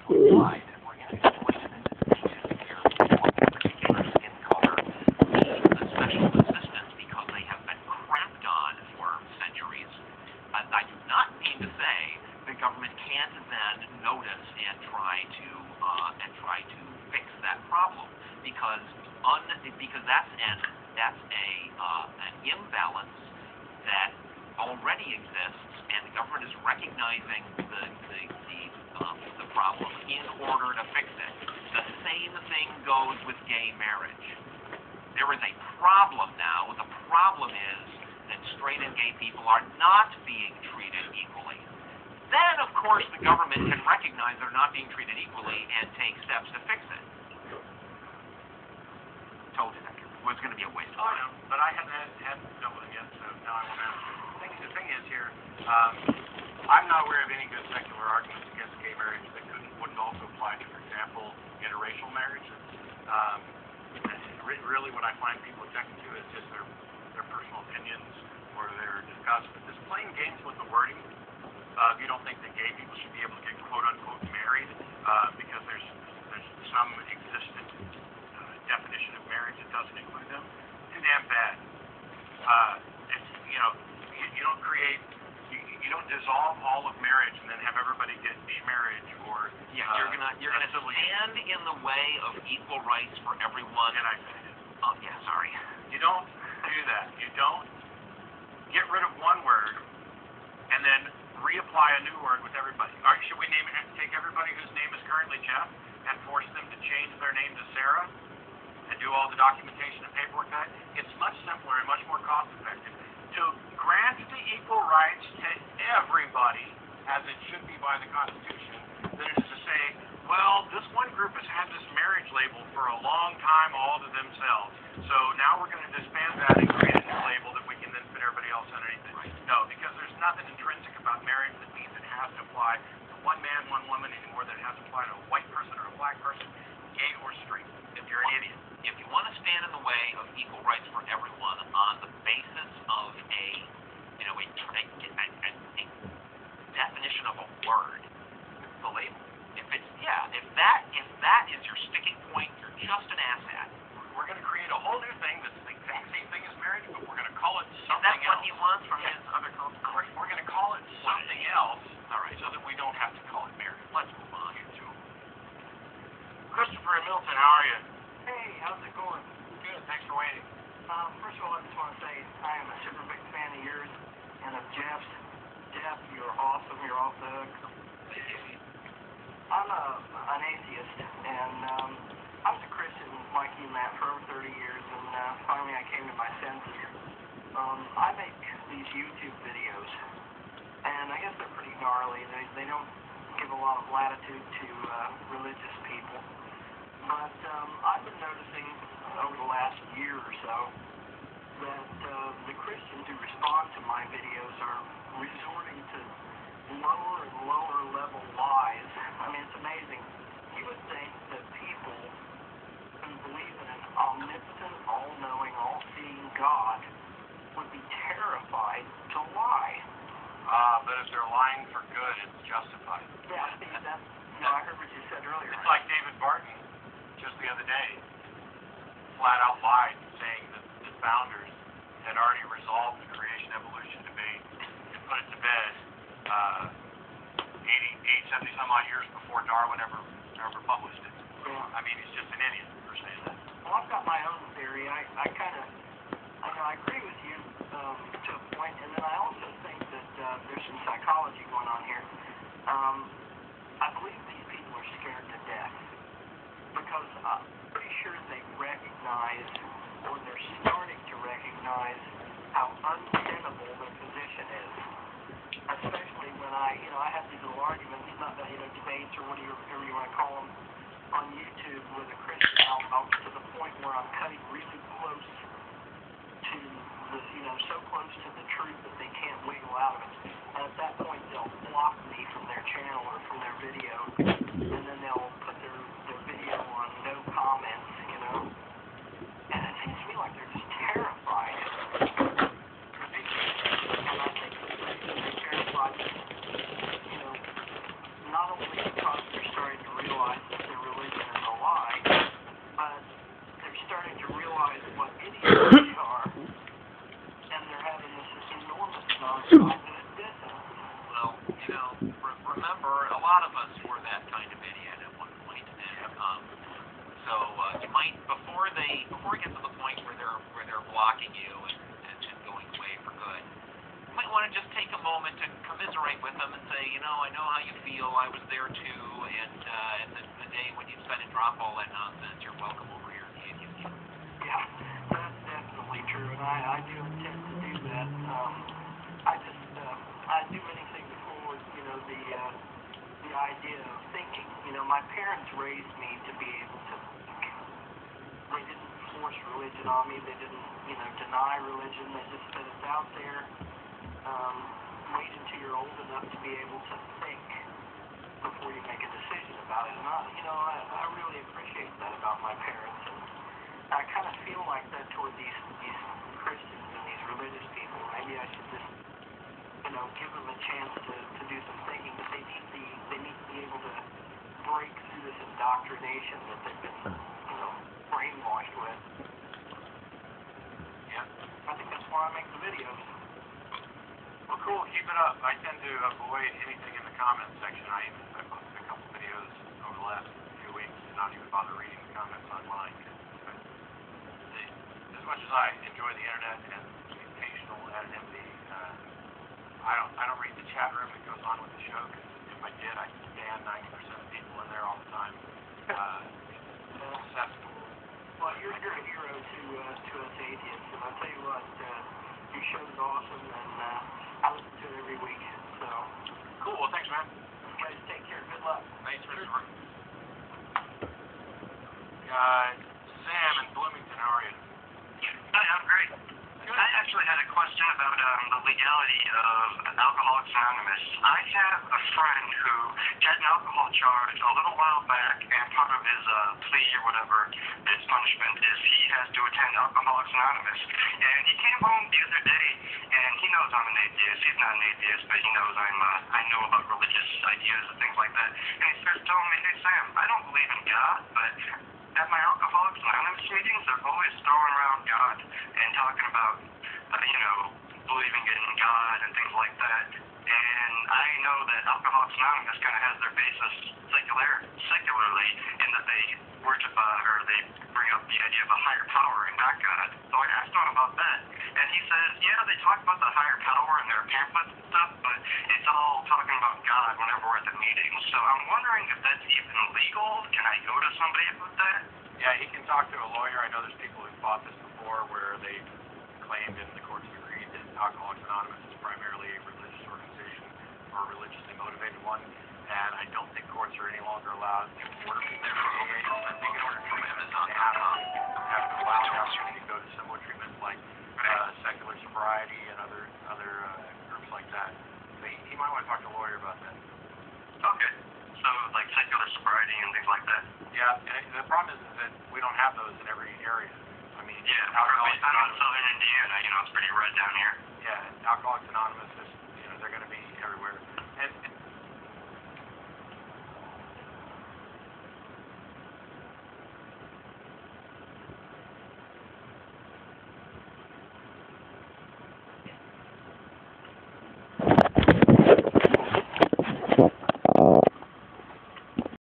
wide. We're going to explain it in detail here. One particular skin color needs a special assistance because they have been crapped on for centuries. I do not mean to say the government can't then notice and try to fix that problem because that's an imbalance that already exists, and the government is recognizing the problem in order to fix it. The same thing goes with gay marriage. There is a problem now. The problem is that straight and gay people are not being treated equally. Then, of course, the government can recognize they're not being treated equally and take steps to fix it. Told you that. It was going to be a waste of time. I know, but I hadn't dealt with it yet, so now I won't ask. The thing is here, I'm not aware of any good secular arguments against gay marriage that wouldn't also apply to, for example, interracial marriage. Really what I find people objecting to is just their personal opinions or their disgust. But just playing games with the wording, you don't think that gay people should be able to get quote-unquote married because there's some existent definition of marriage that doesn't include them. Too damn bad. You don't dissolve all of marriage and then have everybody get marriage or you're gonna stand in the way of equal rights for everyone. And I said it. Oh yeah, sorry. You don't do that. You don't get rid of one word and then reapply a new word with everybody. Should we take everybody whose name is currently Jeff and force them to change their name to Sarah and do all the documentation and paperwork that? It's much simpler and much more cost effective to grant the equal rights to everybody, as it should be by the Constitution, than it is to say, well, this one group has had this marriage label for a long time all to themselves, so now we're going to disband that and create a new label that we can then fit everybody else underneath it. Right. No, because there's nothing intrinsic about marriage that means it has to apply to one man, one woman, any more than it has to apply to a white person or a black person, gay or straight. If you're an idiot. If you want to stand in the way of equal rights for everyone on the basis of a definition of a word, the label. If that is your sticking point, you're just an asshat. We're going to create a whole new thing that's the exact same thing as marriage, but we're going to call it something else. Is that what else. he wants from his other culture? We're going to call it something else, all right, so that we don't have to call it marriage. Let's move on. Christopher and Milton, how are you? Hey, how's it going? Good, thanks for waiting. First of all, I just want to say I am a super big fan of yours and of Jeff's. Jeff, you're awesome. You're off the hook. I'm an atheist, and I was a Christian like you, Matt, for over 30 years, and finally I came to my senses. I make these YouTube videos, and I guess they're pretty gnarly. They don't give a lot of latitude to religious people. But I've been noticing over the last year or so that the Christians who respond to my videos are resorting to lower and lower level lies. I mean, it's amazing. You would think that people who believe in an omnipotent, all-knowing, all-seeing God would be terrified to lie. But if they're lying for good, it's justified. Yeah, I heard what you said earlier. It's like David Barton, just the other day, flat out lied, saying that the founders had already resolved the creation-evolution debate and put it to bed 70 some odd years before Darwin ever published it. Yeah. I mean, he's just an idiot for saying that. Well, I've got my own theory. I agree with you to a point, and then I also think that there's some psychology going on here. I believe these people are scared to death because I'm pretty sure they recognize, or they're starting to recognize, how untenable their position is. Especially when I have these little arguments, not debates or whatever you want to call them, on YouTube with a Christian. I'll get to the point where I'm cutting really close to so close to the truth that they can't wiggle out of it. And at that point, they'll block me from their channel or from their video, and then they'll put their video on no comments, And it seems to me like they're just terrified. And I think they're terrified, not only because they're starting to Well, remember, a lot of us were that kind of idiot at one point, and so you might before it gets to the point where they're blocking you and going away for good, you might want to just take a moment to commiserate with them and say, I know how you feel. I was there too, and the day when you decided to drop all that nonsense, you're welcome over here in the Indian Camp. Yeah, that's definitely true, and I do intend to do that. I'd do anything to forward, the idea of thinking. My parents raised me to be able to think. They didn't force religion on me. They didn't, deny religion. They just said it's out there. Wait until you're old enough to be able to think before you make a decision about it. And I really appreciate that about my parents. And I kind of feel like that toward these Christians and these religious people. Maybe I should just, give them a chance to do some thinking. But they need to be able to break through this indoctrination that they've been, brainwashed with. Yeah. I think that's why I make the videos. Well, cool. Keep it up. I tend to avoid anything in the comments section. I posted a couple videos over the last few weeks and not even bother reading the comments online. As much as I enjoy the internet and the occasional anonymity, I don't read the chat room that goes on with the show, because if I did, I'd stand 90% of people in there all the time. It's cesspool. Well, you're a hero to us atheists, and I'll tell you what, your show is awesome, and I listen to it every week. So Cool. Well, thanks, man. you guys take care. Good luck. Thanks for the story. Sam in Bloomington, how are you? Hi, I'm great. I actually had a question about the legality of Alcoholics Anonymous. I have a friend who had an alcohol charge a little while back, and part of his plea or whatever, his punishment, is he has to attend Alcoholics Anonymous. And he came home the other day, and he knows I'm an atheist. He's not an atheist, but he knows I know about religious ideas and things like that. And he starts telling me, hey, Sam, I don't believe in God, but at my Alcoholics Anonymous meetings, they're always throwing around God and talking about, believing in God and things like that. And I know that Alcoholics Anonymous kind of has their basis secularly in that they worship or they bring up the idea of a higher power and not God. So I asked him about that. And he says, yeah, they talk about the higher power in their pamphlets and stuff, but it's all talking about God whenever we're at the meetings. So I'm wondering if that's even legal. Can I go to somebody about that? Yeah, he can talk to a lawyer. I know there's people who've fought this before where they claimed and the courts have agreed that Alcoholics Anonymous is primarily a religious organization or a religiously motivated one. And I don't think courts are any longer allowed to order their affiliation. I think in order to do this, they have to allow the opportunity to go to similar treatments like secular sobriety and other groups like that. So he might want to talk to a lawyer about that. Okay. So, like secular sobriety and things like that? Yeah, and the problem is that we don't have those in every area. I mean, Yeah, I'm in southern Indiana, it's pretty red down here. Yeah, Alcoholics Anonymous